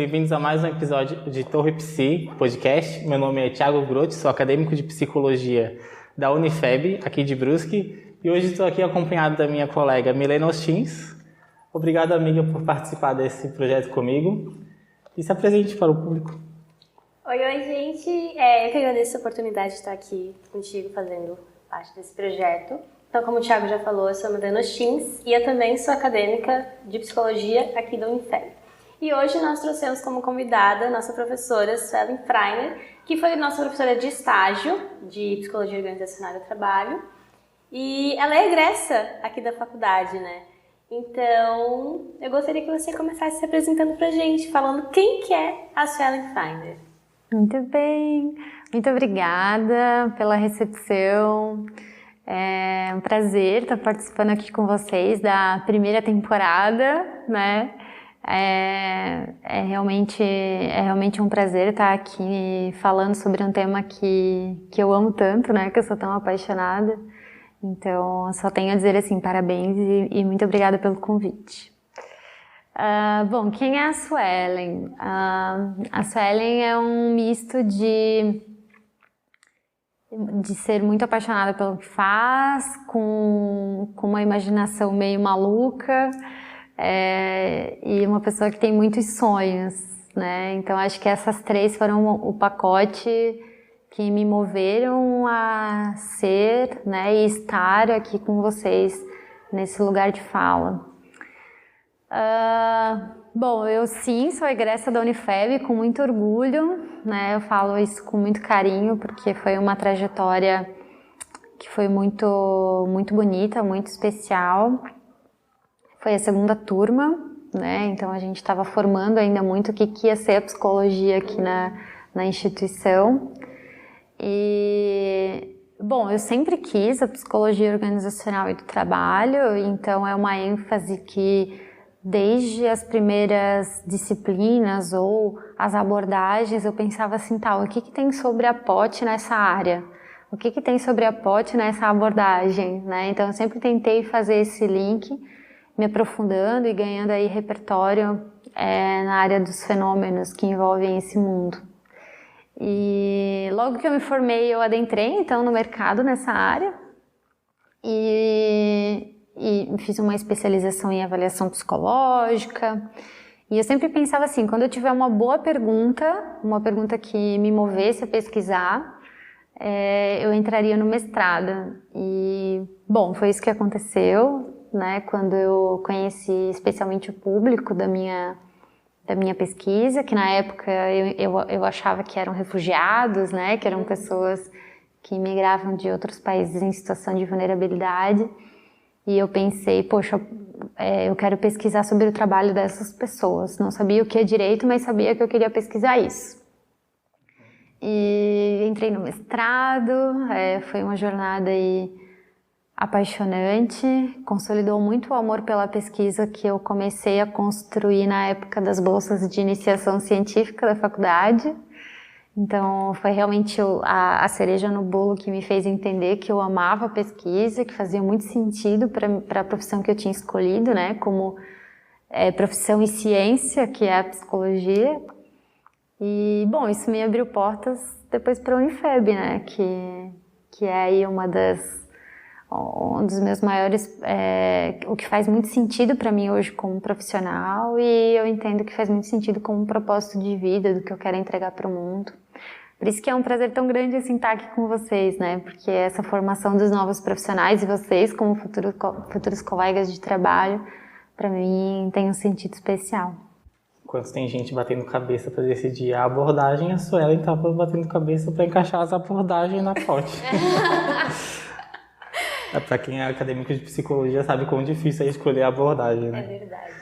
bem-vindos a mais um episódio de Torre Psi Podcast. Meu nome é Thiago Grotti, sou acadêmico de Psicologia da Unifeb, aqui de Brusque, e hoje estou aqui acompanhado da minha colega Milena Ostins. Obrigado, amiga, por participar desse projeto comigo e se apresente para o público. Oi, gente. Eu que agradeço a oportunidade de estar aqui contigo fazendo parte desse projeto. Então, como o Thiago já falou, eu sou a Milena Ostins e eu também sou acadêmica de Psicologia aqui da Unifeb. E hoje nós trouxemos como convidada a nossa professora Suelen Freiner, que foi nossa professora de estágio de Psicologia Organizacional do Trabalho. E ela é egressa aqui da faculdade, né? Então, eu gostaria que você começasse se apresentando pra gente, falando quem que é a Suelen Freiner. Muito bem, muito obrigada pela recepção. É um prazer estar participando aqui com vocês da primeira temporada, né? É realmente um prazer estar aqui falando sobre um tema que eu amo tanto, né? Que eu sou tão apaixonada. Então, só tenho a dizer assim, parabéns e muito obrigada pelo convite. Bom, quem é a Suelen? A Suelen é um misto de ser muito apaixonada pelo que faz, com uma imaginação meio maluca, e uma pessoa que tem muitos sonhos, né? Então acho que essas três foram o pacote que me moveram a ser, né, e estar aqui com vocês nesse lugar de fala. Bom, eu sim sou egressa da Unifeb com muito orgulho, né? Eu falo isso com muito carinho porque foi uma trajetória que foi muito, muito bonita, muito especial. Foi a segunda turma, né? Então a gente estava formando ainda muito o que ia ser a psicologia aqui na instituição. E, bom, eu sempre quis a psicologia organizacional e do trabalho, então é uma ênfase que desde as primeiras disciplinas ou as abordagens eu pensava assim, o que tem sobre a POT nessa área? O que tem sobre a POT nessa abordagem, né? Então eu sempre tentei fazer esse link, me aprofundando e ganhando aí repertório na área dos fenômenos que envolvem esse mundo. E logo que eu me formei, eu adentrei então no mercado nessa área e fiz uma especialização em avaliação psicológica. E eu sempre pensava assim, quando eu tiver uma boa pergunta, uma pergunta que me movesse a pesquisar, eu entraria no mestrado. E, bom, foi isso que aconteceu, né? Quando eu conheci especialmente o público da minha pesquisa, que na época eu achava que eram refugiados, né? Que eram pessoas que migravam de outros países em situação de vulnerabilidade. E eu pensei, poxa, eu quero pesquisar sobre o trabalho dessas pessoas. Não sabia o que é direito, mas sabia que eu queria pesquisar isso. E entrei no mestrado, foi uma jornada aí apaixonante, consolidou muito o amor pela pesquisa que eu comecei a construir na época das bolsas de iniciação científica da faculdade. Então foi realmente a cereja no bolo que me fez entender que eu amava a pesquisa, que fazia muito sentido para a profissão que eu tinha escolhido, né, como profissão e ciência, que é a psicologia. E, bom, isso me abriu portas depois para a Unifeb, né, que é aí um dos meus maiores, o que faz muito sentido para mim hoje como profissional, e eu entendo que faz muito sentido como um propósito de vida, do que eu quero entregar para o mundo. Por isso que é um prazer tão grande assim, estar aqui com vocês, né? Porque essa formação dos novos profissionais e vocês como futuros colegas de trabalho, para mim tem um sentido especial. Enquanto tem gente batendo cabeça para decidir a abordagem, a Suelen estava batendo cabeça para encaixar as abordagens na POT. Para quem é acadêmico de psicologia sabe quão difícil é escolher a abordagem, né? É verdade.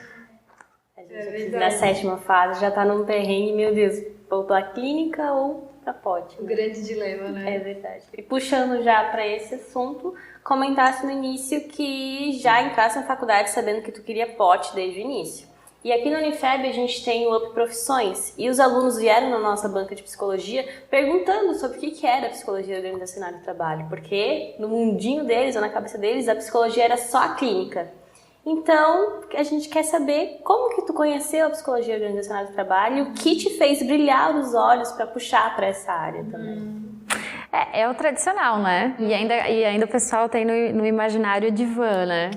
A gente aqui na sétima fase já está num perrengue, meu Deus, ou para a clínica ou para a POT. O grande dilema, né? É verdade. E puxando já para esse assunto, comentasse no início que já entrasse na faculdade sabendo que tu queria POT desde o início. E aqui na Unifeb a gente tem o Up Profissões, e os alunos vieram na nossa banca de psicologia perguntando sobre o que era a psicologia organizacional do trabalho, porque no mundinho deles, ou na cabeça deles, a psicologia era só a clínica. Então, a gente quer saber como que tu conheceu a psicologia organizacional do trabalho e o que te fez brilhar os olhos para puxar para essa área também. É o tradicional, né? E ainda o pessoal tem no imaginário divã, né?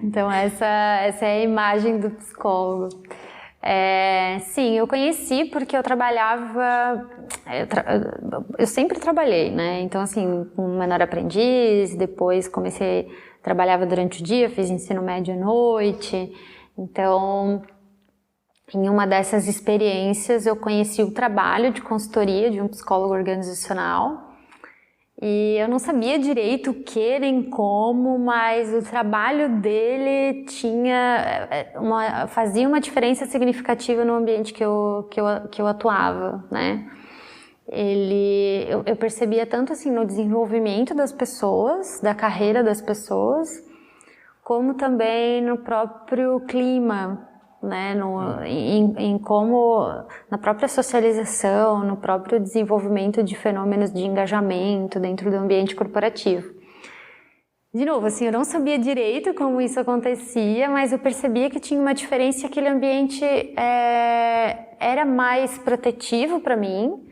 Então essa é a imagem do psicólogo. Sim, eu conheci porque eu trabalhava, eu sempre trabalhei, né? Então assim, com menor aprendiz, depois trabalhava durante o dia, fiz ensino médio à noite. Então, em uma dessas experiências, eu conheci o trabalho de consultoria de um psicólogo organizacional e eu não sabia direito o que nem como, mas o trabalho dele fazia uma diferença significativa no ambiente que eu atuava, né? Eu percebia tanto assim no desenvolvimento das pessoas, da carreira das pessoas, como também no próprio clima, né, em como na própria socialização, no próprio desenvolvimento de fenômenos de engajamento dentro do ambiente corporativo. De novo, assim, eu não sabia direito como isso acontecia, mas eu percebia que tinha uma diferença, aquele ambiente era mais protetivo para mim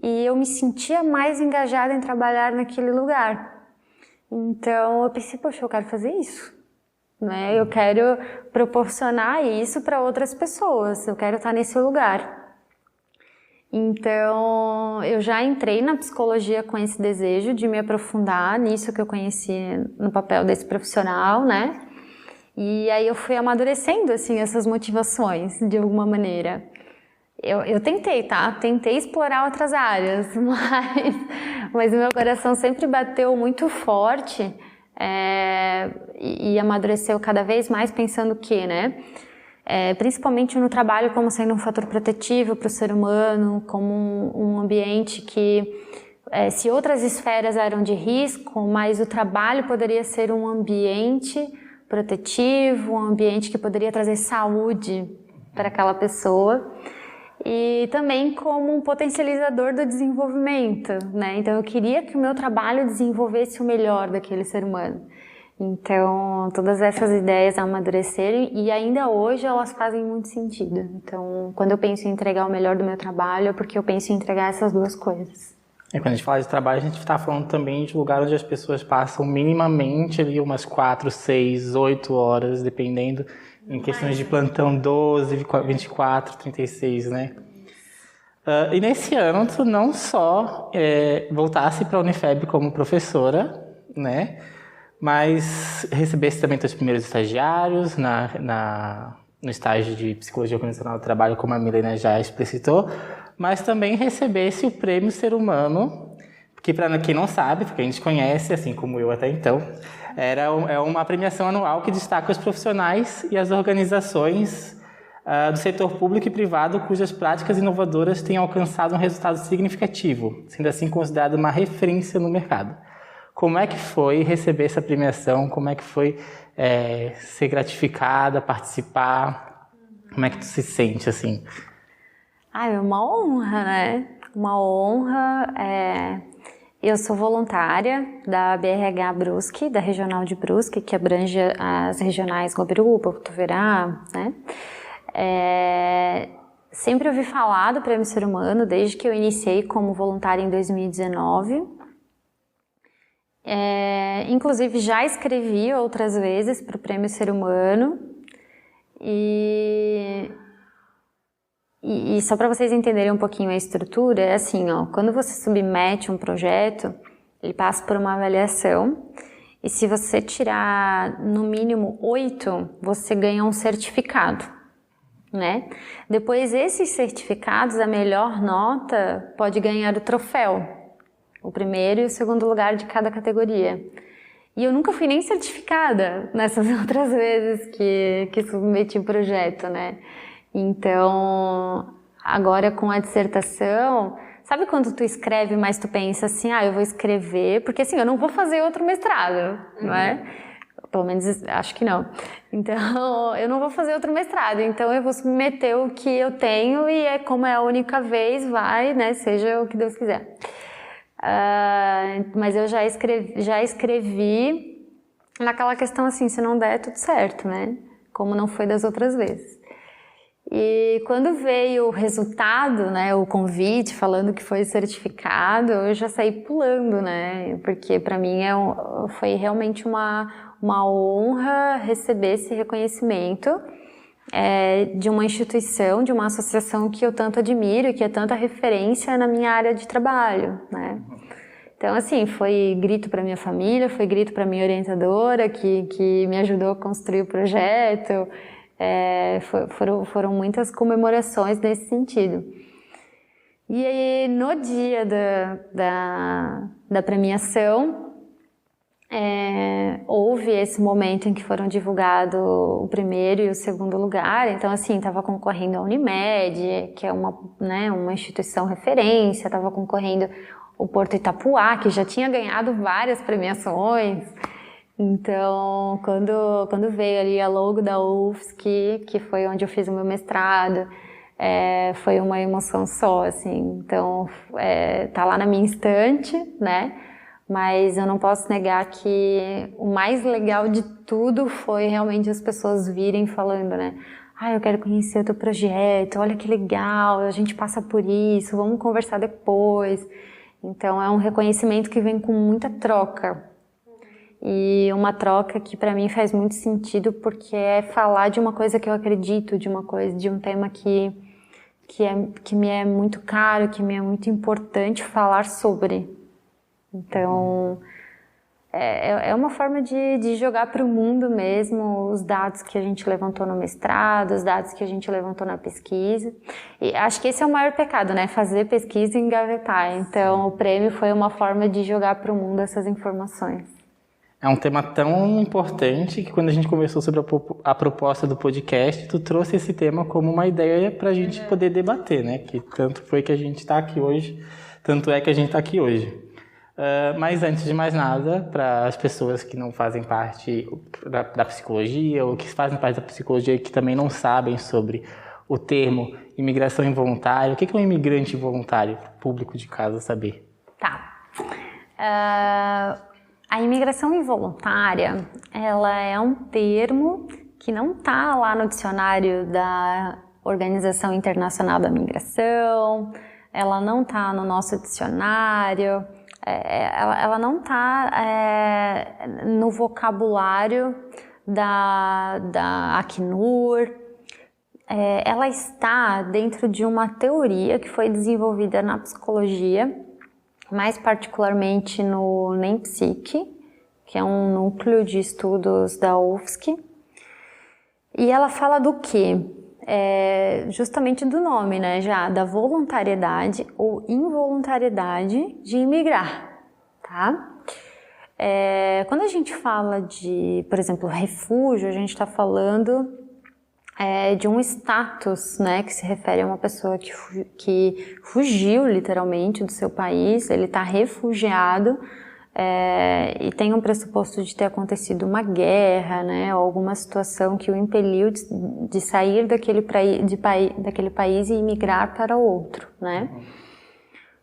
e eu me sentia mais engajada em trabalhar naquele lugar. Então eu pensei, poxa, eu quero fazer isso. Né? Eu quero proporcionar isso para outras pessoas, eu quero estar nesse lugar. Então, eu já entrei na psicologia com esse desejo de me aprofundar nisso que eu conheci no papel desse profissional, né? E aí eu fui amadurecendo, assim, essas motivações, de alguma maneira. Eu tentei, tá? Tentei explorar outras áreas, mas o meu coração sempre bateu muito forte e amadureceu cada vez mais pensando que, né? Principalmente no trabalho como sendo um fator protetivo para o ser humano, como um ambiente que, se outras esferas eram de risco, mas o trabalho poderia ser um ambiente protetivo, um ambiente que poderia trazer saúde para aquela pessoa. E também como um potencializador do desenvolvimento, né? Então eu queria que o meu trabalho desenvolvesse o melhor daquele ser humano. Então todas essas ideias amadurecerem e ainda hoje elas fazem muito sentido. Então quando eu penso em entregar o melhor do meu trabalho é porque eu penso em entregar essas duas coisas. Quando a gente fala de trabalho, a gente está falando também de lugar onde as pessoas passam minimamente ali umas 4, 6, 8 horas, dependendo. Em questões de plantão 12, 24, 36, né? E nesse ano, tu não só voltasse para a Unifeb como professora, né? Mas recebesse também teus primeiros estagiários no estágio de Psicologia Organizacional do Trabalho, como a Milena já explicitou, mas também recebesse o Prêmio Ser Humano, que para quem não sabe, porque a gente conhece, assim como eu até então, é uma premiação anual que destaca os profissionais e as organizações do setor público e privado cujas práticas inovadoras têm alcançado um resultado significativo, sendo assim considerado uma referência no mercado. Como é que foi receber essa premiação? Como é que foi ser gratificada, participar? Como é que tu se sente, assim? É uma honra, né? Uma honra. Eu sou voluntária da BRH Brusque, da Regional de Brusque, que abrange as regionais Guabirupa, Botuverá, né? Sempre ouvi falar do Prêmio Ser Humano desde que eu iniciei como voluntária em 2019. Inclusive já escrevi outras vezes para o Prêmio Ser Humano e só para vocês entenderem um pouquinho a estrutura, é assim, ó, quando você submete um projeto, ele passa por uma avaliação e se você tirar no mínimo 8, você ganha um certificado, né? Depois esses certificados, a melhor nota pode ganhar o troféu, o primeiro e o segundo lugar de cada categoria. E eu nunca fui nem certificada nessas outras vezes que submeti o projeto, né? Então, agora com a dissertação, sabe quando tu escreve, mas tu pensa assim, eu vou escrever, porque assim, eu não vou fazer outro mestrado, não é? Pelo menos acho que não. Então, eu não vou fazer outro mestrado, então eu vou submeter o que eu tenho e como é a única vez, vai, né? Seja o que Deus quiser. Mas eu já escrevi naquela questão assim, se não der, tudo certo, né? Como não foi das outras vezes. E quando veio o resultado, né, o convite falando que foi certificado, eu já saí pulando, né? Porque para mim foi realmente uma honra receber esse reconhecimento de uma instituição, de uma associação que eu tanto admiro, que é tanta referência na minha área de trabalho, né? Então, assim, foi grito para minha família, foi grito para minha orientadora, que me ajudou a construir o projeto. Foram muitas comemorações nesse sentido. E aí, no dia da premiação, houve esse momento em que foram divulgados o primeiro e o segundo lugar. Então, assim, estava concorrendo a Unimed, que é uma instituição referência, estava concorrendo o Porto Itapuá, que já tinha ganhado várias premiações. Então, quando veio ali a logo da UFSC, que foi onde eu fiz o meu mestrado, foi uma emoção só, assim. Então, tá lá na minha estante, né? Mas eu não posso negar que o mais legal de tudo foi realmente as pessoas virem falando, né? Eu quero conhecer o teu projeto, olha que legal, a gente passa por isso, vamos conversar depois. Então, é um reconhecimento que vem com muita troca. E uma troca que para mim faz muito sentido, porque é falar de uma coisa que eu acredito, de um tema que me é muito caro, que me é muito importante falar sobre. Então, é uma forma de jogar para o mundo mesmo os dados que a gente levantou no mestrado, os dados que a gente levantou na pesquisa. E acho que esse é o maior pecado, né? Fazer pesquisa e engavetar. Então, o prêmio foi uma forma de jogar para o mundo essas informações. É um tema tão importante que quando a gente conversou sobre a proposta do podcast, tu trouxe esse tema como uma ideia para a gente poder debater, né? Que tanto foi que a gente está aqui hoje, tanto é que a gente está aqui hoje. Mas antes de mais nada, para as pessoas que não fazem parte da psicologia ou que fazem parte da psicologia e que também não sabem sobre o termo imigração involuntária, o que é um imigrante involuntário? Para o público de casa saber. Tá. A imigração involuntária, ela é um termo que não está lá no dicionário da Organização Internacional da Migração, ela não está no nosso dicionário, ela não está no vocabulário da Acnur. Ela está dentro de uma teoria que foi desenvolvida na psicologia, mais particularmente no NEMPSIC, que é um núcleo de estudos da UFSC. E ela fala do quê? Justamente do nome, né, já, da voluntariedade ou involuntariedade de imigrar, tá? Quando a gente fala de, por exemplo, refúgio, a gente está falando de um status, né, que se refere a uma pessoa que fugiu literalmente do seu país, ele está refugiado e tem um pressuposto de ter acontecido uma guerra, né, ou alguma situação que o impeliu de sair daquele país e imigrar para outro, né?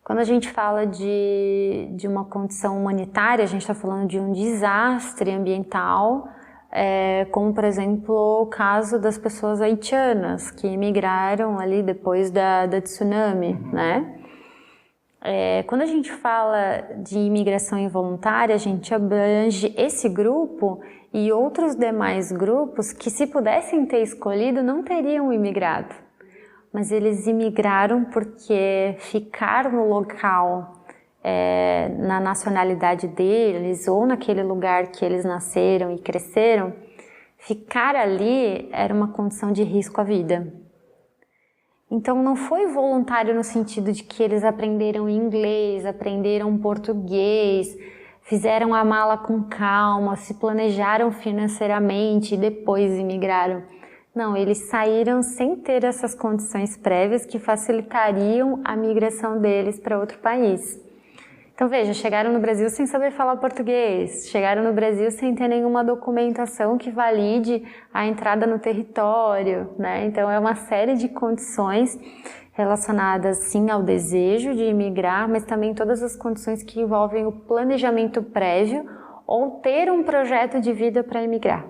Quando a gente fala de uma condição humanitária, a gente está falando de um desastre ambiental, como, por exemplo, o caso das pessoas haitianas que imigraram ali depois da tsunami, né? Quando a gente fala de imigração involuntária, a gente abrange esse grupo e outros demais grupos que, se pudessem ter escolhido, não teriam imigrado. Mas eles imigraram porque ficar no local, na nacionalidade deles ou naquele lugar que eles nasceram e cresceram, ficar ali era uma condição de risco à vida. Então não foi voluntário no sentido de que eles aprenderam inglês, aprenderam português, fizeram a mala com calma, se planejaram financeiramente e depois imigraram. Não, eles saíram sem ter essas condições prévias que facilitariam a migração deles para outro país. Então veja, chegaram no Brasil sem saber falar português, chegaram no Brasil sem ter nenhuma documentação que valide a entrada no território, né? Então é uma série de condições relacionadas sim ao desejo de imigrar, mas também todas as condições que envolvem o planejamento prévio ou ter um projeto de vida para emigrar.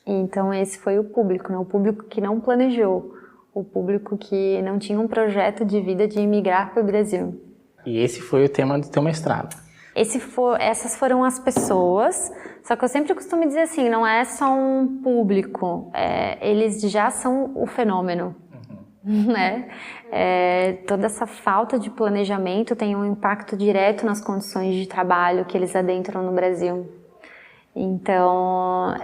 Então esse foi o público, né? O público que não planejou, o público que não tinha um projeto de vida de emigrar para o Brasil. E esse foi o tema do teu mestrado? Essas foram as pessoas, só que eu sempre costumo dizer assim, não é só um público, eles já são o fenômeno, né? Toda essa falta de planejamento tem um impacto direto nas condições de trabalho que eles adentram no Brasil. Então,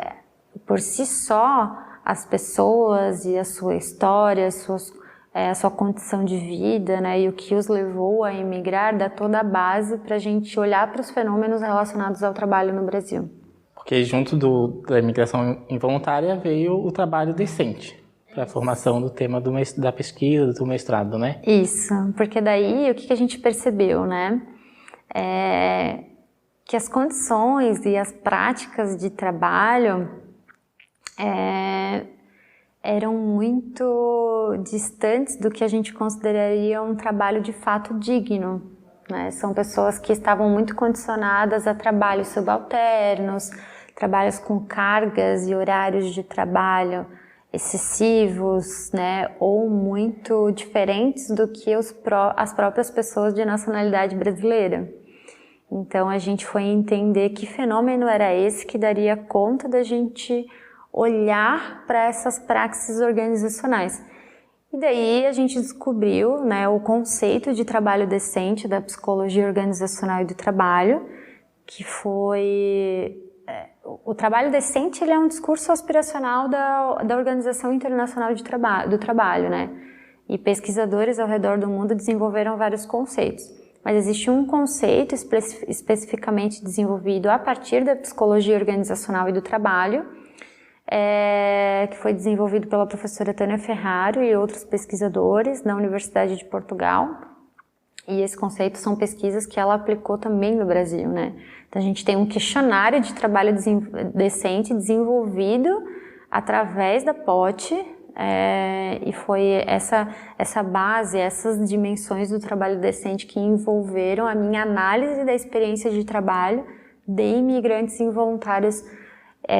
por si só, as pessoas e a sua história, a sua condição de vida, né, e o que os levou a emigrar, dá toda a base para a gente olhar para os fenômenos relacionados ao trabalho no Brasil. Porque junto da imigração involuntária veio o trabalho decente, para a formação do tema da pesquisa, do mestrado, né? Isso, porque daí o que a gente percebeu, né? Que as condições e as práticas de trabalho eram muito distantes do que a gente consideraria um trabalho de fato digno, né? São pessoas que estavam muito condicionadas a trabalhos subalternos, trabalhos com cargas e horários de trabalho excessivos, né? Ou muito diferentes do que as próprias pessoas de nacionalidade brasileira. Então a gente foi entender que fenômeno era esse que daria conta da gente olhar para essas praxes organizacionais. E daí a gente descobriu, né, o conceito de trabalho decente da psicologia organizacional e do trabalho, que foi... O trabalho decente, ele é um discurso aspiracional da Organização Internacional do Trabalho, né? E pesquisadores ao redor do mundo desenvolveram vários conceitos. Mas existe um conceito especificamente desenvolvido a partir da psicologia organizacional e do trabalho, que foi desenvolvido pela professora Tânia Ferraro e outros pesquisadores na Universidade de Portugal. E esse conceito são pesquisas que ela aplicou também no Brasil, né? Então a gente tem um questionário de trabalho decente desenvolvido através da POT, e foi essa base, essas dimensões do trabalho decente que envolveram a minha análise da experiência de trabalho de imigrantes involuntários,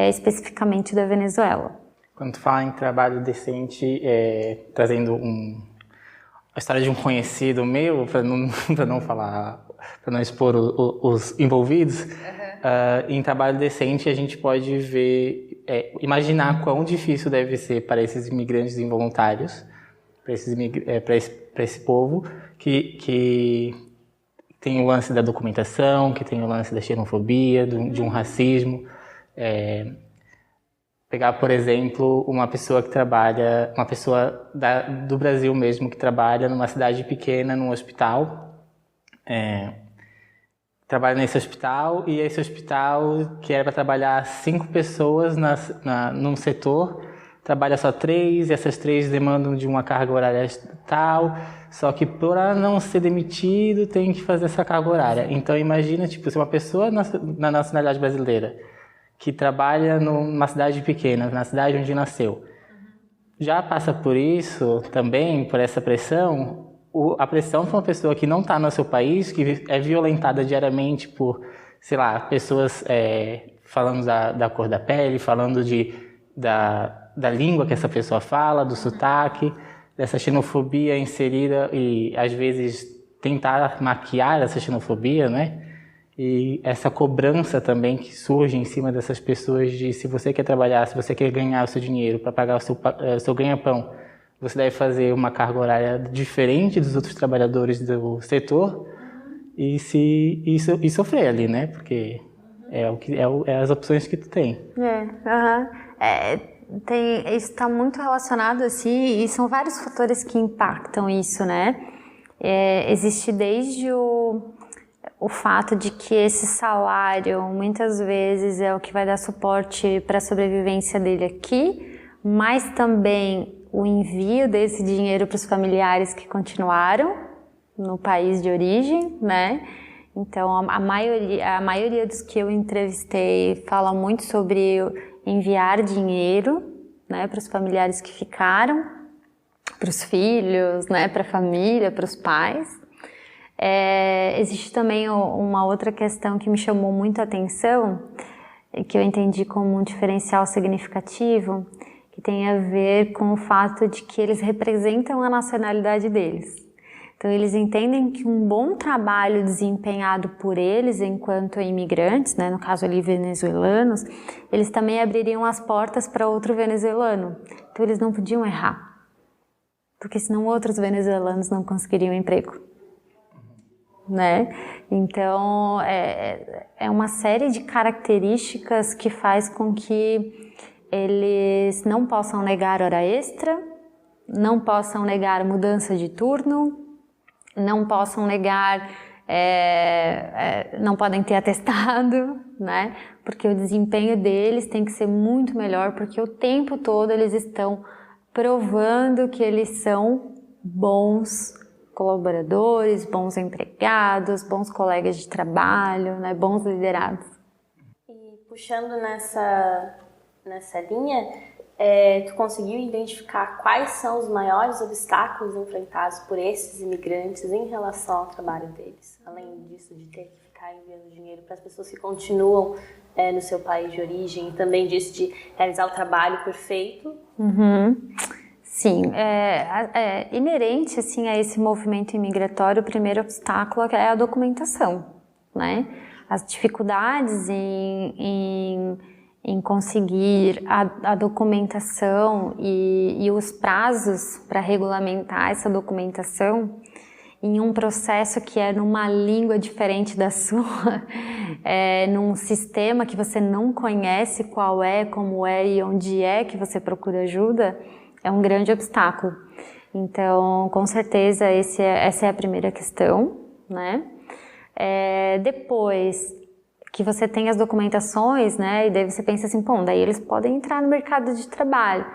especificamente da Venezuela. Quando tu fala em trabalho decente, trazendo a história de um conhecido meu, para não expor os envolvidos, em trabalho decente a gente pode ver, imaginar quão difícil deve ser para esses imigrantes involuntários, para esse povo que tem o lance da documentação, que tem o lance da xenofobia, de um racismo. Pegar, por exemplo, uma pessoa do Brasil mesmo, que trabalha numa cidade pequena, num hospital, trabalha nesse hospital, e esse hospital, que era para trabalhar 5 pessoas num setor, trabalha só 3, e essas 3 demandam de uma carga horária tal, só que para não ser demitido tem que fazer essa carga horária. Então imagina, se uma pessoa na nacionalidade brasileira, que trabalha numa cidade pequena, na cidade onde nasceu, já passa por isso também, por essa pressão, a pressão para uma pessoa que não está no seu país, que é violentada diariamente por, pessoas falando da cor da pele, falando da língua que essa pessoa fala, do sotaque, dessa xenofobia inserida e, às vezes, tentar maquiar essa xenofobia, né? E essa cobrança também que surge em cima dessas pessoas de se você quer trabalhar, se você quer ganhar o seu dinheiro para pagar o seu ganha-pão, você deve fazer uma carga horária diferente dos outros trabalhadores do setor e sofrer ali, né? Porque é as opções que tu tem. Isso está muito relacionado assim, e são vários fatores que impactam isso, né? Existe desde o fato de que esse salário muitas vezes é o que vai dar suporte para a sobrevivência dele aqui, mas também o envio desse dinheiro para os familiares que continuaram no país de origem, né? Então a maioria dos que eu entrevistei fala muito sobre enviar dinheiro, né, para os familiares que ficaram, para os filhos, né, para a família, para os pais. Existe também uma outra questão que me chamou muito a atenção, que eu entendi como um diferencial significativo, que tem a ver com o fato de que eles representam a nacionalidade deles. Então, eles entendem que um bom trabalho desempenhado por eles enquanto imigrantes, né, no caso ali venezuelanos, eles também abririam as portas para outro venezuelano. Então, eles não podiam errar, porque senão outros venezuelanos não conseguiriam emprego. Né? Então, é uma série de características que faz com que eles não possam negar hora extra, não possam negar mudança de turno, não possam negar, não podem ter atestado, né? Porque o desempenho deles tem que ser muito melhor, porque o tempo todo eles estão provando que eles são bons colaboradores, bons empregados, bons colegas de trabalho, né? Bons liderados. E puxando nessa linha, tu conseguiu identificar quais são os maiores obstáculos enfrentados por esses imigrantes em relação ao trabalho deles? Além disso, de ter que ficar enviando dinheiro para as pessoas que continuam no seu país de origem, e também disso de realizar o trabalho perfeito? Sim, inerente assim, a esse movimento imigratório, o primeiro obstáculo é a documentação, né? As dificuldades em conseguir a documentação e os prazos para regulamentar essa documentação em um processo que é numa língua diferente da sua, num sistema que você não conhece qual é, como é e onde é que você procura ajuda, é um grande obstáculo. Então, com certeza, essa é a primeira questão, né? Depois que você tem as documentações, né? E daí você pensa assim, bom, daí eles podem entrar no mercado de trabalho.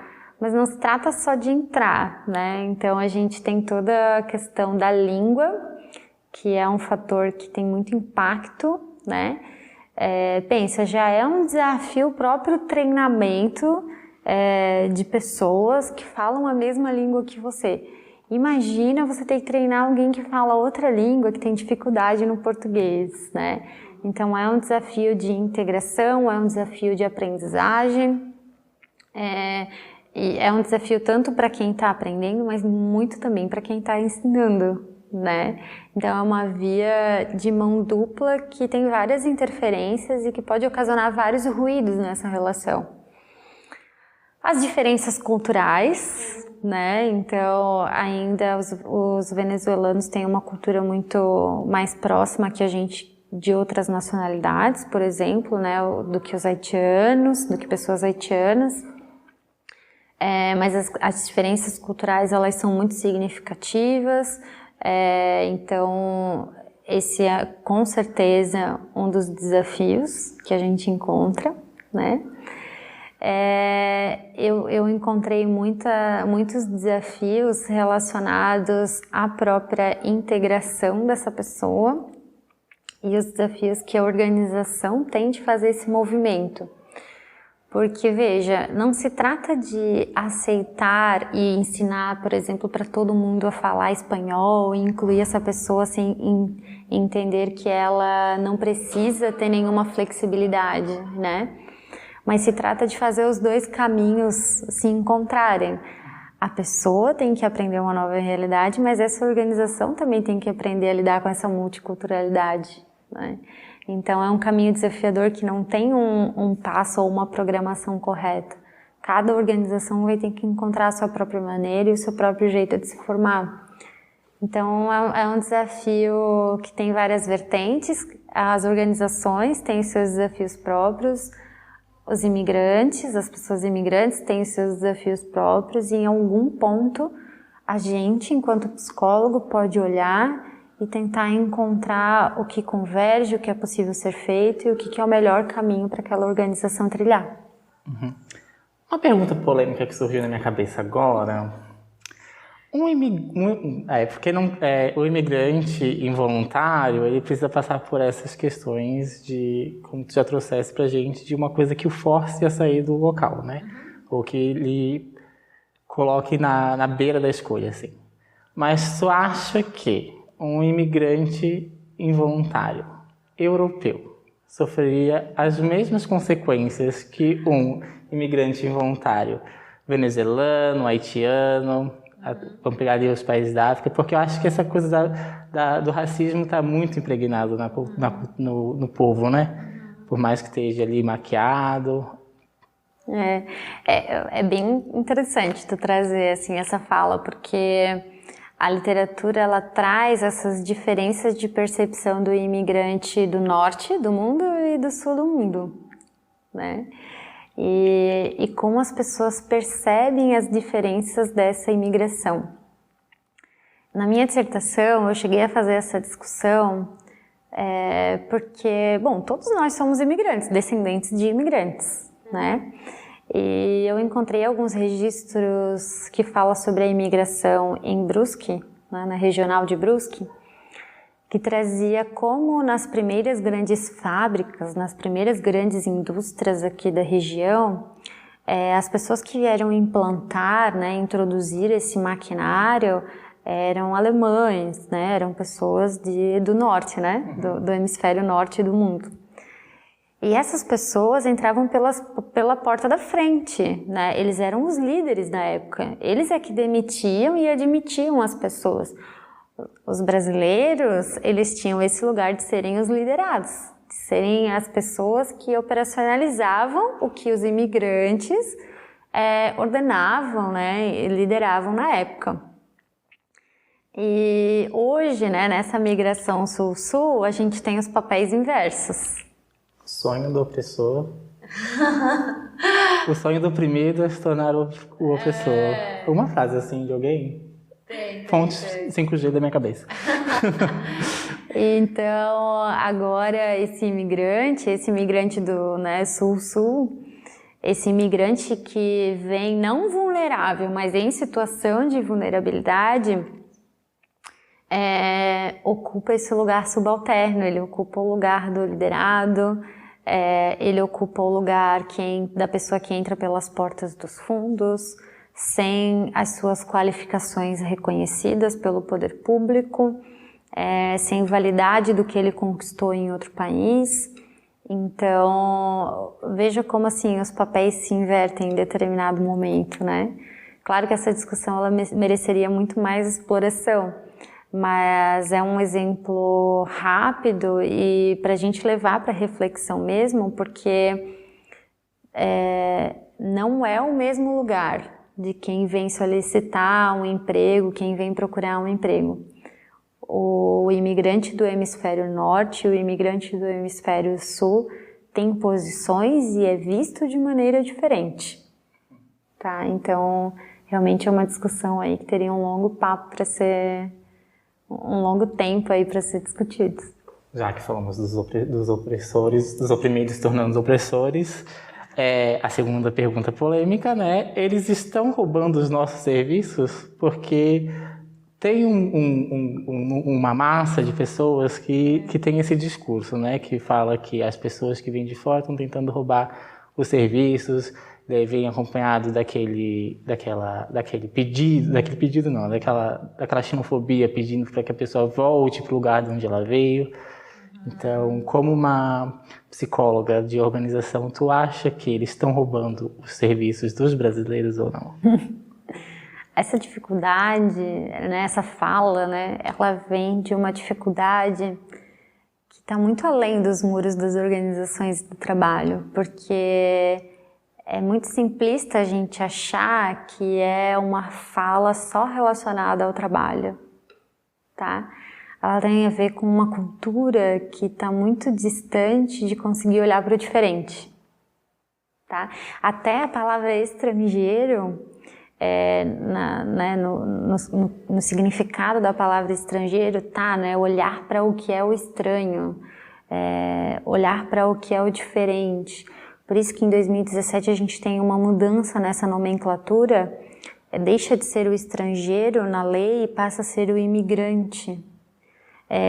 Mas não se trata só de entrar, né? Então, a gente tem toda a questão da língua, que é um fator que tem muito impacto, né? Pensa, já é um desafio o próprio treinamento de pessoas que falam a mesma língua que você. Imagina você ter que treinar alguém que fala outra língua, que tem dificuldade no português, né? Então, é um desafio de integração, é um desafio de aprendizagem, e é um desafio tanto para quem está aprendendo, mas muito também para quem está ensinando, né? Então, é uma via de mão dupla que tem várias interferências e que pode ocasionar vários ruídos nessa relação. As diferenças culturais, né? Então, ainda os venezuelanos têm uma cultura muito mais próxima que a gente de outras nacionalidades, por exemplo, né, do que os haitianos, do que pessoas haitianas. Mas as diferenças culturais, elas são muito significativas. Então, esse é com certeza um dos desafios que a gente encontra, né? Eu encontrei muitos desafios relacionados à própria integração dessa pessoa e os desafios que a organização tem de fazer esse movimento. Porque, veja, não se trata de aceitar e ensinar, por exemplo, para todo mundo a falar espanhol e incluir essa pessoa sem entender que ela não precisa ter nenhuma flexibilidade, né? Mas se trata de fazer os dois caminhos se encontrarem. A pessoa tem que aprender uma nova realidade, mas essa organização também tem que aprender a lidar com essa multiculturalidade, né? Então, é um caminho desafiador que não tem um passo ou uma programação correta. Cada organização vai ter que encontrar a sua própria maneira e o seu próprio jeito de se formar. Então, é um desafio que tem várias vertentes. As organizações têm os seus desafios próprios, os imigrantes, as pessoas imigrantes têm os seus desafios próprios e em algum ponto a gente, enquanto psicólogo, pode olhar e tentar encontrar o que converge, o que é possível ser feito e o que é o melhor caminho para aquela organização trilhar. Uma pergunta polêmica que surgiu na minha cabeça agora. O imigrante involuntário, ele precisa passar por essas questões de, como tu já trouxesse pra gente, de uma coisa que o force a sair do local, né? Ou que ele coloque na beira da escolha, assim. Mas tu acha que um imigrante involuntário europeu sofreria as mesmas consequências que um imigrante involuntário venezuelano, haitiano, vamos ali os países da África, porque eu acho que essa coisa do racismo está muito impregnado no povo, né? Por mais que esteja ali maquiado. É bem interessante tu trazer assim, essa fala, porque a literatura ela traz essas diferenças de percepção do imigrante do norte do mundo e do sul do mundo, né? E como as pessoas percebem as diferenças dessa imigração. Na minha dissertação, eu cheguei a fazer essa discussão porque, bom, todos nós somos imigrantes, descendentes de imigrantes, né? E eu encontrei alguns registros que falam sobre a imigração em Brusque, né, na regional de Brusque, que trazia como nas primeiras grandes fábricas, nas primeiras grandes indústrias aqui da região, as pessoas que vieram implantar, né, introduzir esse maquinário eram alemães, né, eram pessoas do norte, né, do hemisfério norte do mundo. E essas pessoas entravam pela porta da frente, né, eles eram os líderes da época, eles é que demitiam e admitiam as pessoas. Os brasileiros, eles tinham esse lugar de serem os liderados, de serem as pessoas que operacionalizavam o que os imigrantes ordenavam, né, e lideravam na época. E hoje, né, nessa migração sul-sul, a gente tem os papéis inversos. Sonho do opressor. O sonho do oprimido é se tornar o opressor. Uma frase assim de alguém? Fonte 5G da minha cabeça. Então, agora esse imigrante do, né, sul-sul, esse imigrante que vem não vulnerável, mas em situação de vulnerabilidade, ocupa esse lugar subalterno, ele ocupa o lugar do liderado, ele ocupa o lugar da pessoa que entra pelas portas dos fundos, sem as suas qualificações reconhecidas pelo poder público, sem validade do que ele conquistou em outro país. Então, veja como assim os papéis se invertem em determinado momento, né? Claro que essa discussão ela mereceria muito mais exploração, mas é um exemplo rápido e para a gente levar para reflexão mesmo, porque não é o mesmo lugar de quem vem solicitar um emprego, quem vem procurar um emprego. O imigrante do hemisfério norte e o imigrante do hemisfério sul têm posições e é visto de maneira diferente, tá? Então, realmente é uma discussão aí que teria um longo papo para ser, um longo tempo aí para ser discutido. Já que falamos dos opressores, dos oprimidos se tornando os opressores, a segunda pergunta polêmica, né? Eles estão roubando os nossos serviços porque tem uma massa de pessoas que tem esse discurso, né? Que fala que as pessoas que vêm de fora estão tentando roubar os serviços, daí vem acompanhado daquela xenofobia pedindo para que a pessoa volte para o lugar de onde ela veio. Então, como uma psicóloga de organização, tu acha que eles estão roubando os serviços dos brasileiros ou não? Essa dificuldade, né, essa fala, né, ela vem de uma dificuldade que está muito além dos muros das organizações do trabalho, porque é muito simplista a gente achar que é uma fala só relacionada ao trabalho, tá? Ela tem a ver com uma cultura que está muito distante de conseguir olhar para o diferente, tá? Até a palavra estrangeiro, no significado da palavra estrangeiro, tá, né? Olhar para o que é o estranho, olhar para o que é o diferente. Por isso que em 2017 a gente tem uma mudança nessa nomenclatura, deixa de ser o estrangeiro na lei e passa a ser o imigrante.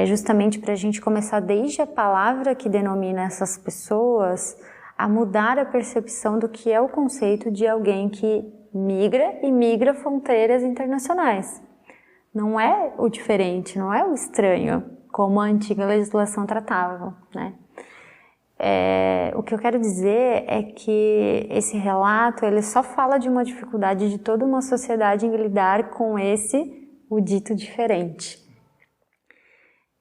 Justamente para a gente começar desde a palavra que denomina essas pessoas a mudar a percepção do que é o conceito de alguém que migra e migra fronteiras internacionais. não é o diferente, não é o estranho, como a antiga legislação tratava, né? O que eu quero dizer é que esse relato ele só fala de uma dificuldade de toda uma sociedade em lidar com o dito diferente.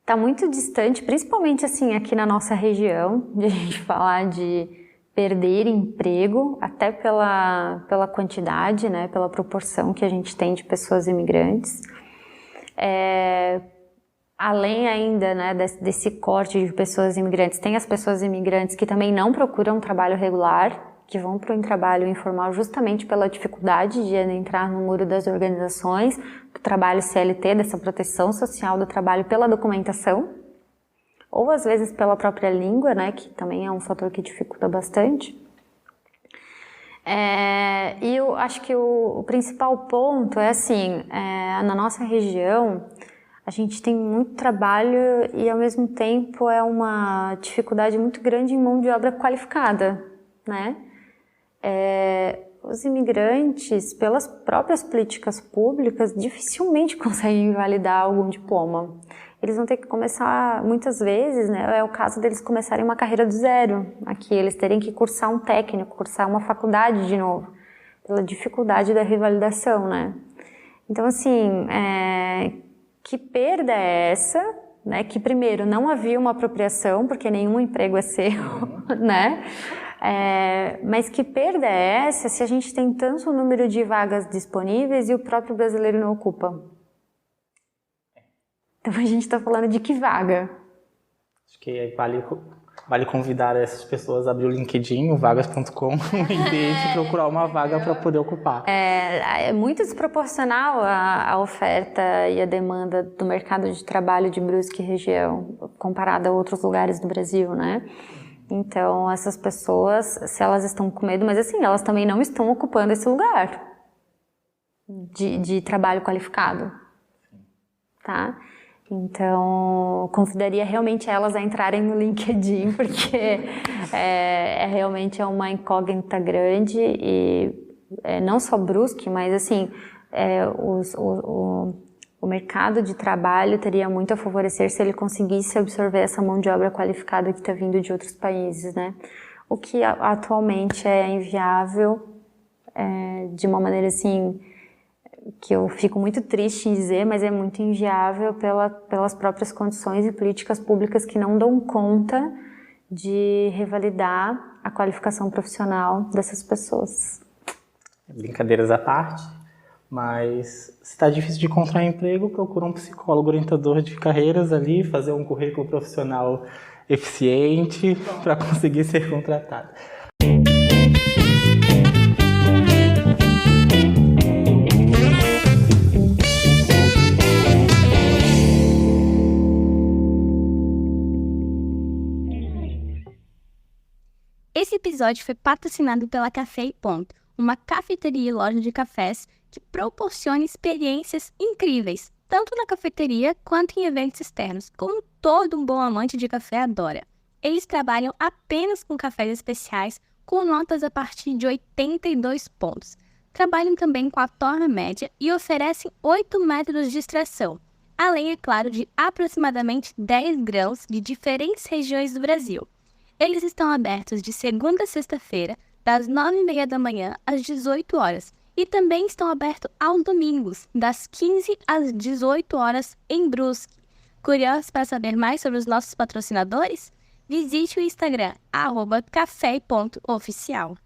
Está muito distante, principalmente assim aqui na nossa região, de a gente falar de perder emprego, até pela quantidade, né, pela proporção que a gente tem de pessoas imigrantes. Além ainda, né, desse corte de pessoas imigrantes, tem as pessoas imigrantes que também não procuram trabalho regular, que vão para um trabalho informal justamente pela dificuldade de entrar no muro das organizações, do trabalho CLT, dessa proteção social do trabalho pela documentação, ou às vezes pela própria língua, né, que também é um fator que dificulta bastante. E eu acho que o principal ponto é assim, na nossa região, a gente tem muito trabalho e ao mesmo tempo é uma dificuldade muito grande em mão de obra qualificada, né? Os imigrantes, pelas próprias políticas públicas, dificilmente conseguem validar algum diploma. Eles vão ter que começar, muitas vezes, né, é o caso deles começarem uma carreira do zero. Aqui, eles terem que cursar um técnico, cursar uma faculdade de novo, pela dificuldade da revalidação, né? Então, assim, que perda é essa, né? Que, primeiro, não havia uma apropriação, porque nenhum emprego é seu, né? Mas que perda é essa se a gente tem tanto número de vagas disponíveis e o próprio brasileiro não ocupa? Então a gente está falando de que vaga? Acho que vale convidar essas pessoas a abrir o LinkedIn, o vagas.com, e procurar uma vaga para poder ocupar. É muito desproporcional a oferta e a demanda do mercado de trabalho de Brusque e região, comparada a outros lugares do Brasil, né? Então, essas pessoas, se elas estão com medo, mas assim, elas também não estão ocupando esse lugar de trabalho qualificado, tá? Então, convidaria realmente elas a entrarem no LinkedIn, porque realmente uma incógnita grande e não só Brusque, mas assim, o mercado de trabalho teria muito a favorecer se ele conseguisse absorver essa mão de obra qualificada que está vindo de outros países, né? O que atualmente é inviável, de uma maneira assim, que eu fico muito triste em dizer, mas é muito inviável pelas próprias condições e políticas públicas que não dão conta de revalidar a qualificação profissional dessas pessoas. Brincadeiras à parte, mas se está difícil de encontrar emprego, procura um psicólogo orientador de carreiras ali, fazer um currículo profissional eficiente para conseguir ser contratado. Esse episódio foi patrocinado pela Café e Ponto, uma cafeteria e loja de cafés que proporciona experiências incríveis, tanto na cafeteria quanto em eventos externos, como todo um bom amante de café adora. Eles trabalham apenas com cafés especiais, com notas a partir de 82 pontos. Trabalham também com a torna média e oferecem 8 métodos de extração, além, é claro, de aproximadamente 10 grãos de diferentes regiões do Brasil. Eles estão abertos de segunda a sexta-feira, das 9h30 da manhã às 18 horas, e também estão abertos aos domingos, das 15 às 18 horas em Brusque. Curiosos para saber mais sobre os nossos patrocinadores? Visite o Instagram, @café.oficial.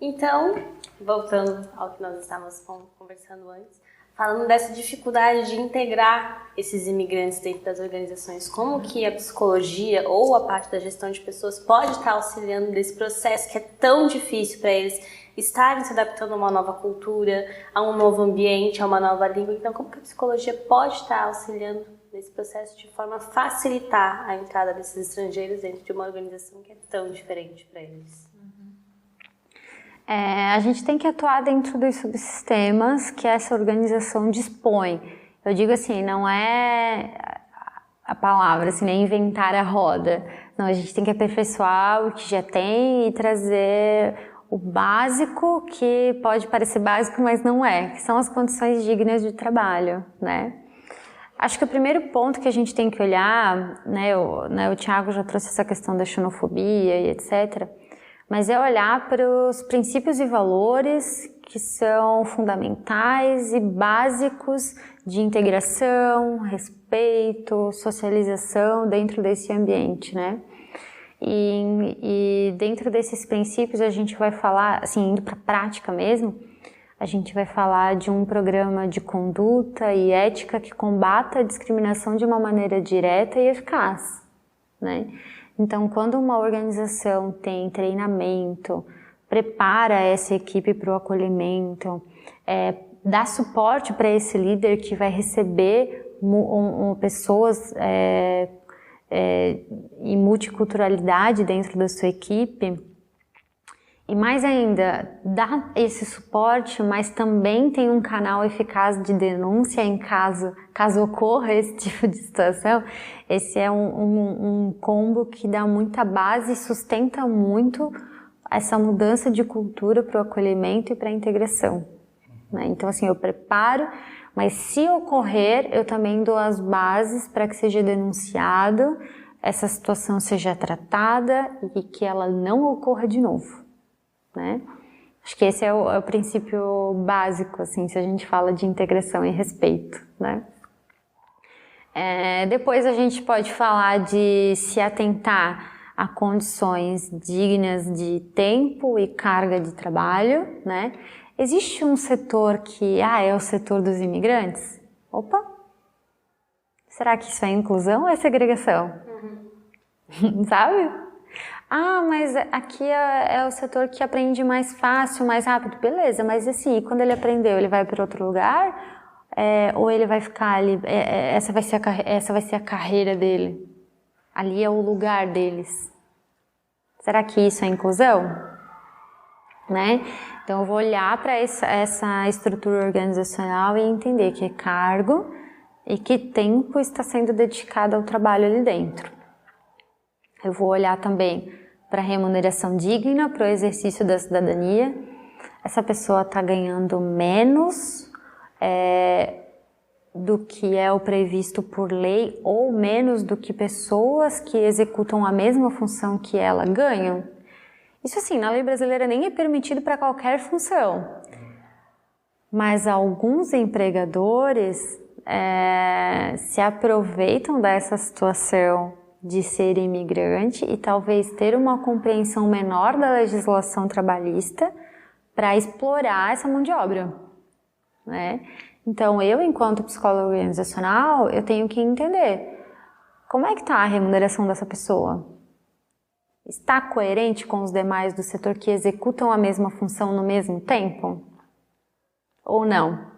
Então, voltando ao que nós estávamos conversando antes, falando dessa dificuldade de integrar esses imigrantes dentro das organizações, como que a psicologia ou a parte da gestão de pessoas pode estar auxiliando nesse processo que é tão difícil para eles estarem se adaptando a uma nova cultura, a um novo ambiente, a uma nova língua. Então, como que a psicologia pode estar auxiliando nesse processo de forma a facilitar a entrada desses estrangeiros dentro de uma organização que é tão diferente para eles? A gente tem que atuar dentro dos subsistemas que essa organização dispõe. Eu digo assim, não é a palavra, assim, nem inventar a roda. Não, a gente tem que aperfeiçoar o que já tem e trazer o básico, que pode parecer básico, mas não é, que são as condições dignas de trabalho, né? Acho que o primeiro ponto que a gente tem que olhar, né, o Thiago já trouxe essa questão da xenofobia e etc., mas é olhar para os princípios e valores que são fundamentais e básicos de integração, respeito, socialização dentro desse ambiente, né? E dentro desses princípios a gente vai falar, assim, indo para a prática mesmo, a gente vai falar de um programa de conduta e ética que combata a discriminação de uma maneira direta e eficaz, né? Então, quando uma organização tem treinamento, prepara essa equipe para o acolhimento, dá suporte para esse líder que vai receber pessoas e multiculturalidade dentro da sua equipe, e mais ainda, dá esse suporte, mas também tem um canal eficaz de denúncia em caso ocorra esse tipo de situação. Esse é um combo que dá muita base e sustenta muito essa mudança de cultura para o acolhimento e para a integração, né? Então, assim, eu preparo, mas se ocorrer, eu também dou as bases para que seja denunciado, essa situação seja tratada e que ela não ocorra de novo, né? Acho que esse é o princípio básico, assim, se a gente fala de integração e respeito, né? Depois a gente pode falar de se atentar a condições dignas de tempo e carga de trabalho, né? Existe um setor que, é o setor dos imigrantes? Opa! Será que isso é inclusão ou é segregação? Sabe? Mas aqui é o setor que aprende mais fácil, mais rápido. Beleza, mas assim, quando ele aprendeu, ele vai para outro lugar? Ou ele vai ficar ali, essa vai ser a carreira dele? Ali é o lugar deles. Será que isso é inclusão? Né? Então eu vou olhar para essa estrutura organizacional e entender que é cargo e que tempo está sendo dedicado ao trabalho ali dentro. Eu vou olhar também para a remuneração digna, para o exercício da cidadania. Essa pessoa está ganhando menos do que é o previsto por lei ou menos do que pessoas que executam a mesma função que ela ganham. Isso assim, na lei brasileira nem é permitido para qualquer função. Mas alguns empregadores se aproveitam dessa situação de ser imigrante e talvez ter uma compreensão menor da legislação trabalhista para explorar essa mão de obra, né? Então, eu, enquanto psicóloga organizacional, eu tenho que entender como é que está a remuneração dessa pessoa. Está coerente com os demais do setor que executam a mesma função no mesmo tempo? Ou não?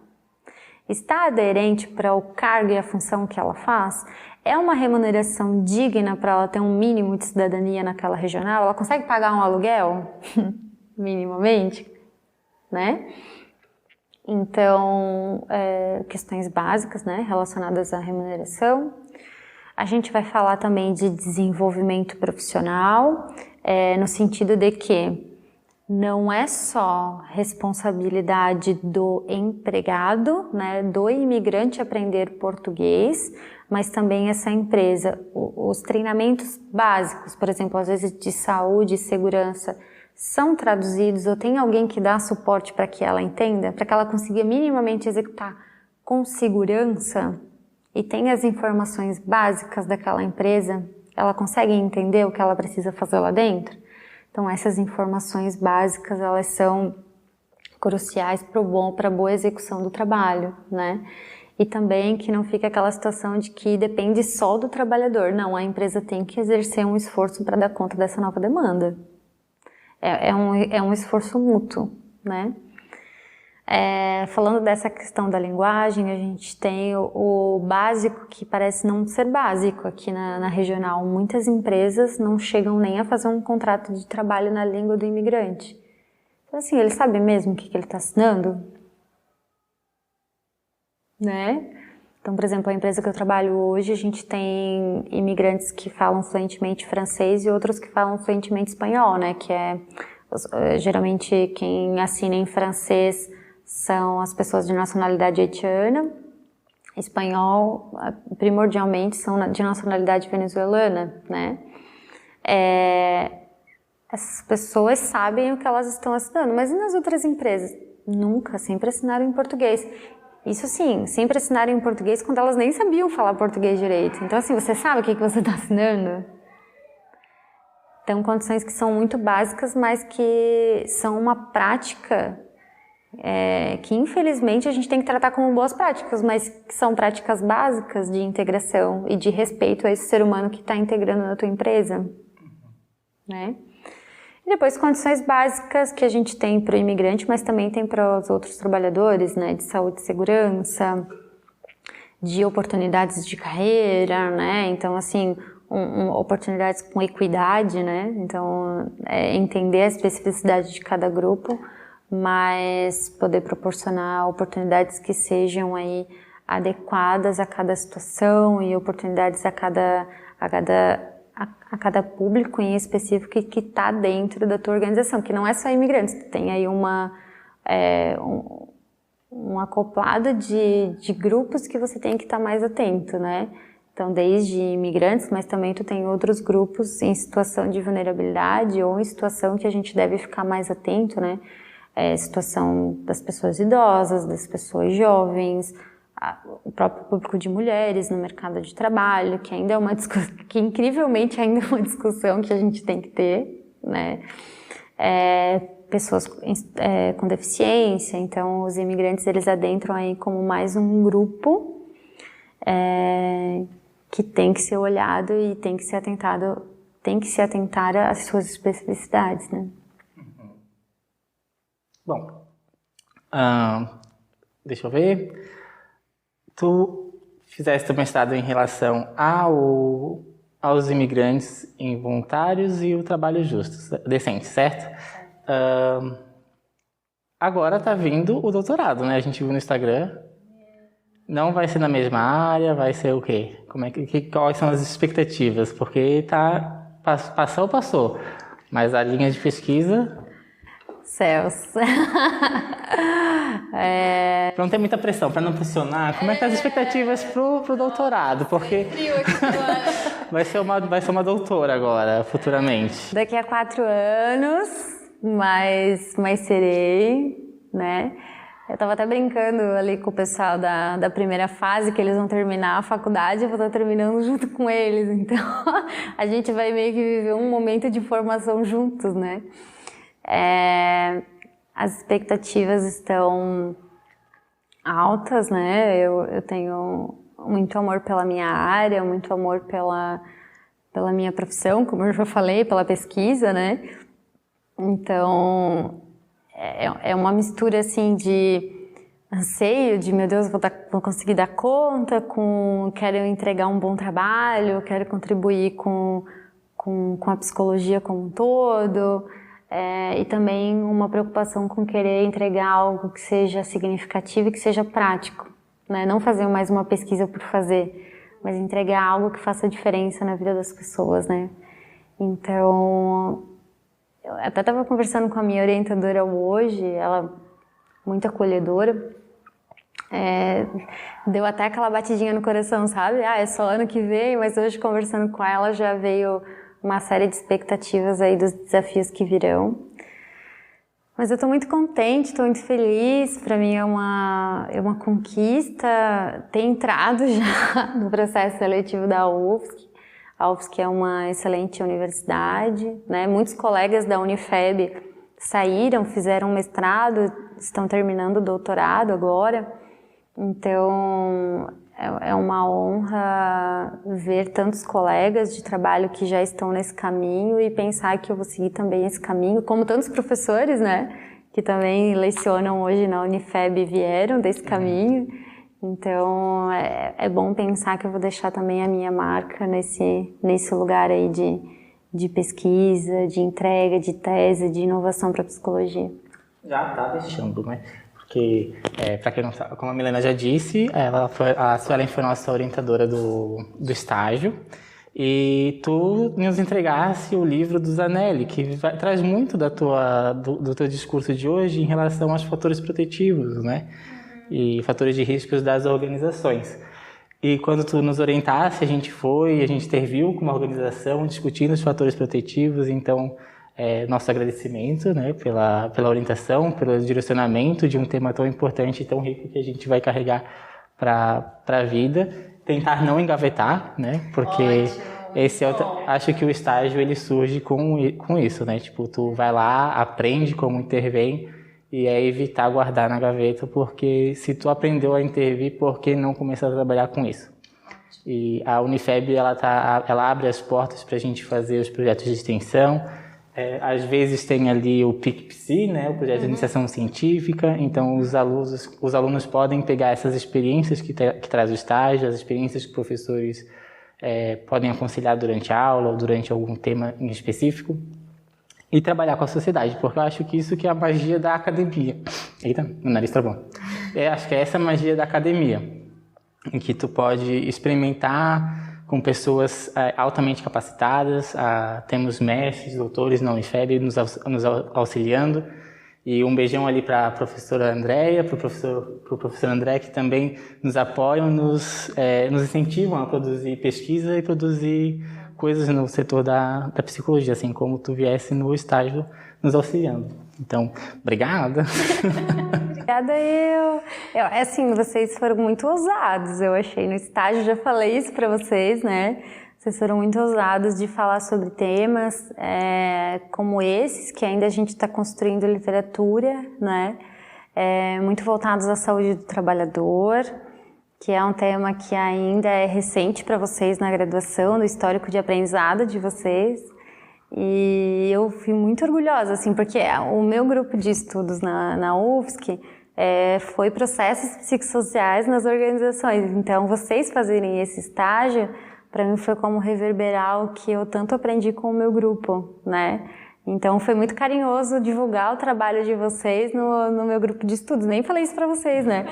Está aderente para o cargo e a função que ela faz? É uma remuneração digna para ela ter um mínimo de cidadania naquela regional? Ela consegue pagar um aluguel? Minimamente, né? Então, questões básicas, né, relacionadas à remuneração. A gente vai falar também de desenvolvimento profissional, no sentido de que não é só responsabilidade do empregado, né, do imigrante aprender português, mas também essa empresa, os treinamentos básicos, por exemplo, às vezes de saúde e segurança, são traduzidos ou tem alguém que dá suporte para que ela entenda, para que ela consiga minimamente executar com segurança e tenha as informações básicas daquela empresa, ela consegue entender o que ela precisa fazer lá dentro? Então essas informações básicas, elas são cruciais para a boa execução do trabalho, né? E também que não fique aquela situação de que depende só do trabalhador. Não, a empresa tem que exercer um esforço para dar conta dessa nova demanda. É um esforço mútuo, né? Falando dessa questão da linguagem, a gente tem o básico que parece não ser básico aqui na regional. Muitas empresas não chegam nem a fazer um contrato de trabalho na língua do imigrante. Então, assim, ele sabe mesmo o que ele está assinando? Né? Então, por exemplo, a empresa que eu trabalho hoje, a gente tem imigrantes que falam fluentemente francês e outros que falam fluentemente espanhol, né? Que geralmente quem assina em francês são as pessoas de nacionalidade haitiana, espanhol primordialmente são de nacionalidade venezuelana, né? Essas pessoas sabem o que elas estão assinando, mas e nas outras empresas? Nunca, sempre assinaram em português. Isso sim, sempre assinaram em português quando elas nem sabiam falar português direito. Então assim, você sabe o que você está assinando? Então, condições que são muito básicas, mas que são uma prática que infelizmente a gente tem que tratar como boas práticas, mas que são práticas básicas de integração e de respeito a esse ser humano que está integrando na tua empresa, né? E depois condições básicas que a gente tem para o imigrante, mas também tem para os outros trabalhadores, né? De saúde e segurança, de oportunidades de carreira, né? Então, assim, oportunidades com equidade, né? Então, entender a especificidade de cada grupo, mas poder proporcionar oportunidades que sejam aí adequadas a cada situação e oportunidades a cada público em específico que está dentro da tua organização, que não é só imigrantes, tem aí um acoplado de grupos que você tem que estar mais atento, né? Então, desde imigrantes, mas também tu tem outros grupos em situação de vulnerabilidade ou em situação que a gente deve ficar mais atento, né? Situação das pessoas idosas, das pessoas jovens, o próprio público de mulheres no mercado de trabalho, que ainda é uma discussão, que incrivelmente ainda é uma discussão que a gente tem que ter, né? Pessoas com deficiência, então os imigrantes eles adentram aí como mais um grupo que tem que ser olhado e tem que se atentar às suas especificidades, né? Bom, deixa eu ver. Tu fizeste o mestrado em relação aos imigrantes involuntários e o trabalho justo, decente, certo? Agora tá vindo o doutorado, né? A gente viu no Instagram. Não vai ser na mesma área, vai ser o quê? Quais são as expectativas? Porque passou. Mas a linha de pesquisa... Céus. Pra não ter muita pressão, pra não pressionar, como é que tá as expectativas pro doutorado? Porque vai ser uma doutora agora, futuramente. Daqui a 4 anos, mas serei, né? Eu tava até brincando ali com o pessoal da primeira fase, que eles vão terminar a faculdade, eu vou estar terminando junto com eles. Então, a gente vai meio que viver um momento de formação juntos, né? As expectativas estão altas, né? Eu tenho muito amor pela minha área, muito amor pela minha profissão, como eu já falei, pela pesquisa, né? Então, é uma mistura, assim, de anseio, de, meu Deus, vou conseguir dar conta, quero entregar um bom trabalho, quero contribuir com a psicologia como um todo, e também uma preocupação com querer entregar algo que seja significativo e que seja prático, né? Não fazer mais uma pesquisa por fazer, mas entregar algo que faça diferença na vida das pessoas, né? Então, eu até estava conversando com a minha orientadora hoje, ela muito acolhedora, deu até aquela batidinha no coração, sabe? É só ano que vem, mas hoje conversando com ela já veio uma série de expectativas aí dos desafios que virão. Mas eu estou muito contente, estou muito feliz, para mim é uma conquista ter entrado já no processo seletivo da UFSC. A UFSC é uma excelente universidade, né? Muitos colegas da Unifeb saíram, fizeram mestrado, estão terminando o doutorado agora. Então, é uma honra ver tantos colegas de trabalho que já estão nesse caminho e pensar que eu vou seguir também esse caminho, como tantos professores, né? Que também lecionam hoje na Unifeb vieram desse caminho. Então, é bom pensar que eu vou deixar também a minha marca nesse lugar aí de pesquisa, de entrega, de tese, de inovação para a psicologia. Já tá deixando, né? que, para quem não sabe, como a Milena já disse, a Suelen foi nossa orientadora do estágio. E tu nos entregasse o livro do Zanelli, que traz muito do teu discurso de hoje em relação aos fatores protetivos, né? E fatores de riscos das organizações. E quando tu nos orientasse, a gente interviu com uma organização discutindo os fatores protetivos. Então, nosso agradecimento, né, pela orientação, pelo direcionamento de um tema tão importante e tão rico que a gente vai carregar para a vida. Tentar não engavetar, né? Porque acho que o estágio ele surge com isso, né? Tipo, tu vai lá, aprende como intervém e é evitar guardar na gaveta, porque se tu aprendeu a intervir, por que não começar a trabalhar com isso? E a Unifeb ela abre as portas para a gente fazer os projetos de extensão. Às vezes tem ali o PIC-PSI, né, o projeto de iniciação científica, então os alunos podem pegar essas experiências que traz o estágio, as experiências que professores podem aconselhar durante a aula ou durante algum tema em específico e trabalhar com a sociedade, porque eu acho que isso que é a magia da academia. Eita, meu nariz tá bom. Acho que é essa magia da academia, em que tu pode experimentar com pessoas altamente capacitadas, temos mestres, doutores na Unifeb nos auxiliando, e um beijão ali para a professora Andréia, para o professor André, que também nos apoiam, nos incentivam a produzir pesquisa e produzir coisas no setor da psicologia, assim como tu viesse no estágio nos auxiliando. Então, obrigada. Obrigada assim, vocês foram muito ousados, eu achei, no estágio, já falei isso para vocês, né? Vocês foram muito ousados de falar sobre temas como esses, que ainda a gente está construindo literatura, né? Muito voltados à saúde do trabalhador, que é um tema que ainda é recente para vocês na graduação, no histórico de aprendizado de vocês. E eu fui muito orgulhosa, assim, porque o meu grupo de estudos na UFSC foi processos psicossociais nas organizações. Então, vocês fazerem esse estágio, para mim foi como reverberar o que eu tanto aprendi com o meu grupo, né? Então, foi muito carinhoso divulgar o trabalho de vocês no meu grupo de estudos. Nem falei isso para vocês, né?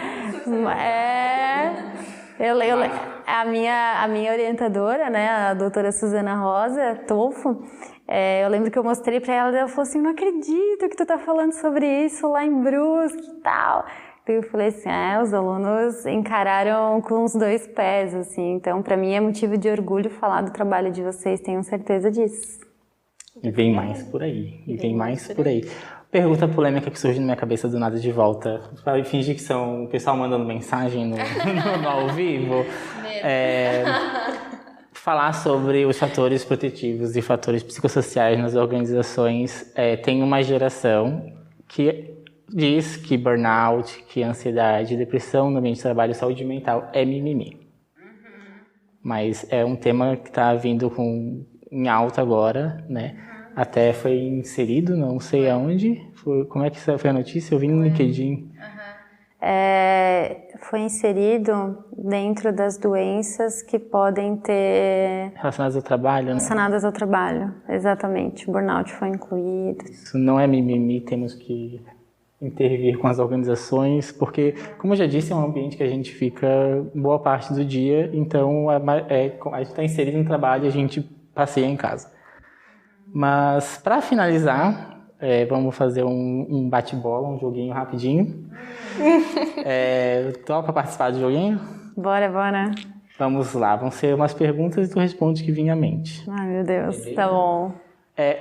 A minha orientadora, né, a doutora Suzana Rosa Tolfo, eu lembro que eu mostrei para ela e ela falou assim, não acredito que tu tá falando sobre isso lá em Brusque e tal. Então eu falei assim, os alunos encararam com os dois pés, assim. Então, para mim é motivo de orgulho falar do trabalho de vocês, tenho certeza disso. E vem mais por aí, Pergunta polêmica que surge na minha cabeça do nada de volta. Para fingir que são o pessoal mandando mensagem no ao vivo. Falar sobre os fatores protetivos e fatores psicossociais nas organizações. Tem uma geração que diz que burnout, que ansiedade, depressão no ambiente de trabalho e saúde mental é mimimi. Mas é um tema que está vindo em alta agora, né? Até foi inserido, não sei aonde. Como é que foi a notícia? Eu vi no LinkedIn. Foi inserido dentro das doenças que podem ter... Relacionadas ao trabalho, né? Relacionadas ao trabalho, exatamente. O burnout foi incluído. Isso não é mimimi, temos que intervir com as organizações, porque, como eu já disse, é um ambiente que a gente fica boa parte do dia, então a gente está inserido no trabalho e a gente passeia em casa. Mas, para finalizar, vamos fazer um bate-bola, um joguinho rapidinho. Topa participar do joguinho? Bora. Vamos lá, vão ser umas perguntas e tu responde o que vinha à mente. Ai, meu Deus, beleza? Tá bom.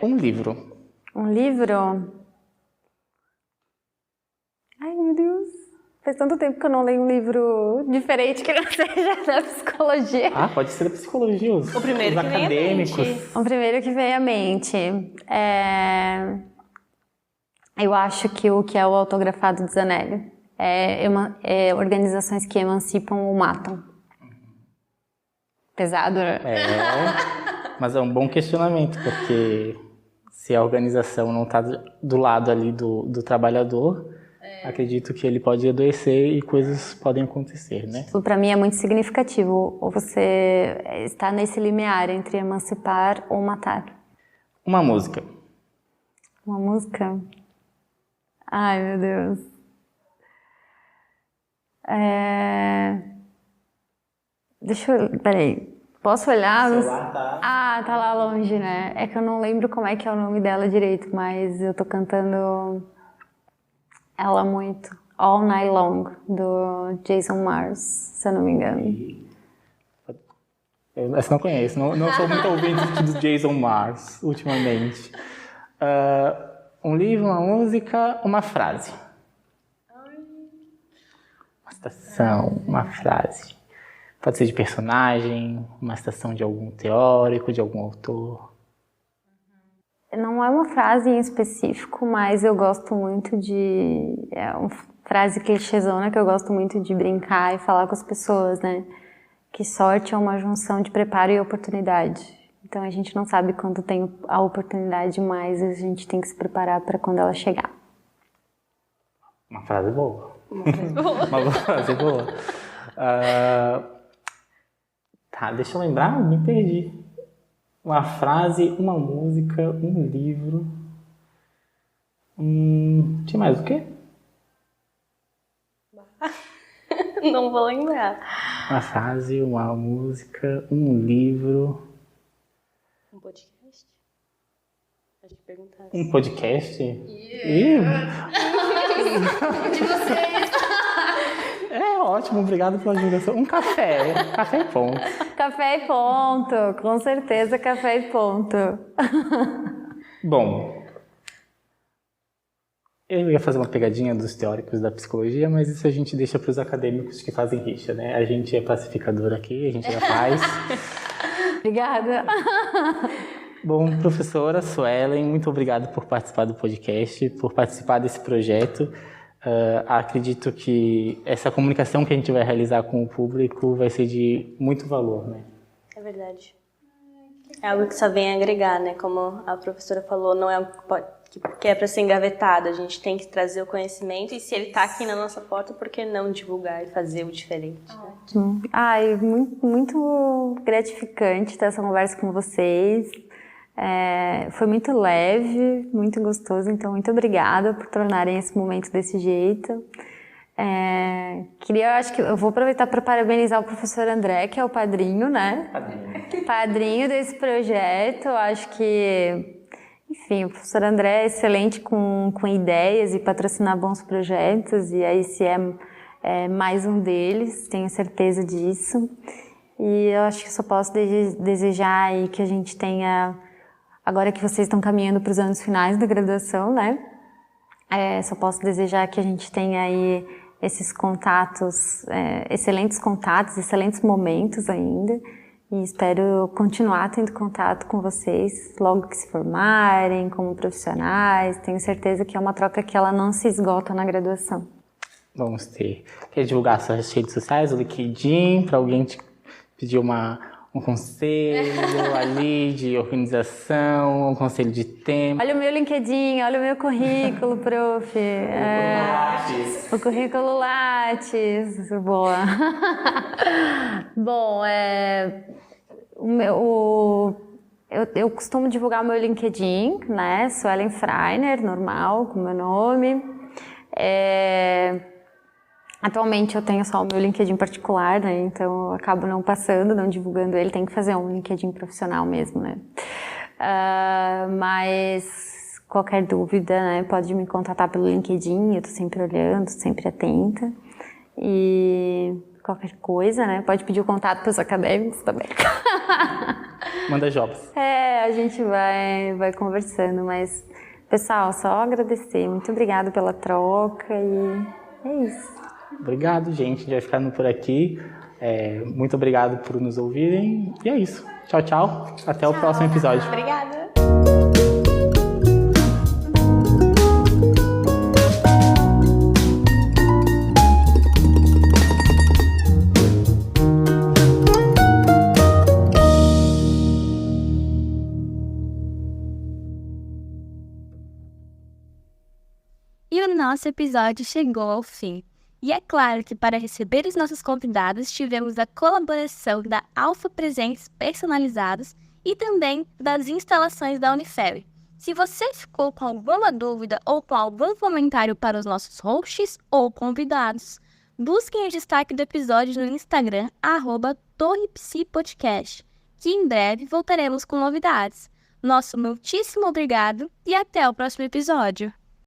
Um livro. Um livro? Ai, meu Deus. Faz tanto tempo que eu não leio um livro diferente que não seja da psicologia. Pode ser da psicologia. Os primeiro que acadêmicos. vem à mente. O primeiro que vem à mente. Eu acho que o que é o autografado de Zanelli. Organizações que emancipam ou matam. Pesado, né? Mas é um bom questionamento, porque se a organização não está do lado ali do trabalhador, acredito que ele pode adoecer e coisas podem acontecer, né? Para mim é muito significativo. Ou você está nesse limiar entre emancipar ou matar. Uma música. Uma música? Ai, meu Deus. Deixa eu... Peraí. Posso olhar? O celular tá... Ah, tá lá longe, né? É que eu não lembro como é que é o nome dela direito, mas eu tô cantando ela muito. All Night Long, do Jason Mars, se eu não me engano. Essa eu não conheço, não sou muito ouvinte do Jason Mars, ultimamente. Um livro, uma música, uma frase. Uma citação, uma frase. Pode ser de personagem, uma citação de algum teórico, de algum autor. Não é uma frase em específico, mas eu gosto muito de... É uma frase clichêzona que eu gosto muito de brincar e falar com as pessoas, né? Que sorte é uma junção de preparo e oportunidade. Então a gente não sabe quando tem a oportunidade, mas a gente tem que se preparar para quando ela chegar. Uma frase boa. Uma frase boa. Tá, deixa eu lembrar, me perdi. Uma frase, uma música, um livro. Tinha mais o quê? Não vou lembrar. Uma frase, uma música, um livro. Um podcast? Acho que perguntaram. Um podcast? De vocês! É ótimo, obrigado pela divulgação. Um café e ponto. Café e ponto, com certeza café e ponto. Bom, eu ia fazer uma pegadinha dos teóricos da psicologia, mas isso a gente deixa para os acadêmicos que fazem rixa, né? A gente é pacificador aqui, a gente é paz. Obrigada. Bom, professora Suelen, muito obrigado por participar do podcast, por participar desse projeto. Acredito que essa comunicação que a gente vai realizar com o público vai ser de muito valor, né? É verdade. É algo que só vem agregar, né? Como a professora falou, não é algo que é para ser engavetado. A gente tem que trazer o conhecimento e se ele está aqui na nossa porta, por que não divulgar e fazer o diferente? Né? Ai, muito, muito gratificante ter essa conversa com vocês. Foi muito leve, muito gostoso, então muito obrigada por tornarem esse momento desse jeito. Acho que eu vou aproveitar para parabenizar o professor André, que é o padrinho, né? Padrinho desse projeto. Acho que, enfim, o professor André é excelente com ideias e patrocinar bons projetos, e aí esse é mais um deles, tenho certeza disso. E eu acho que só posso desejar aí que a gente tenha, agora que vocês estão caminhando para os anos finais da graduação, né? Só posso desejar que a gente tenha aí esses contatos, excelentes contatos, excelentes momentos ainda. E espero continuar tendo contato com vocês logo que se formarem, como profissionais. Tenho certeza que é uma troca que ela não se esgota na graduação. Vamos ter. Quer divulgar suas redes sociais, o LinkedIn, para alguém te pedir um conselho ali de organização, um conselho de tema. Olha o meu LinkedIn, olha o meu currículo, prof. O currículo Lattes. Boa. Bom, eu costumo divulgar o meu LinkedIn, né? Suelen Freiner, normal, com o meu nome. Atualmente eu tenho só o meu LinkedIn particular, né? Então eu acabo não passando, não divulgando ele. Tem que fazer um LinkedIn profissional mesmo, né? Mas qualquer dúvida, né? Pode me contatar pelo LinkedIn. Eu tô sempre olhando, sempre atenta. E qualquer coisa, né? Pode pedir o contato para os acadêmicos também. Manda jobs. A gente vai conversando, mas pessoal, só agradecer. Muito obrigada pela troca e é isso. Obrigado, gente. A gente vai ficando por aqui. Muito obrigado por nos ouvirem. E é isso. Tchau, tchau. Até o próximo episódio. Obrigada. E o nosso episódio chegou ao fim. E é claro que para receber os nossos convidados tivemos a colaboração da Alfa Presentes Personalizados e também das instalações da Unifeb. Se você ficou com alguma dúvida ou com algum comentário para os nossos hosts ou convidados, Busquem o destaque do episódio no Instagram, @torrepsipodcast, que em breve voltaremos com novidades. Nosso muitíssimo obrigado e até o próximo episódio!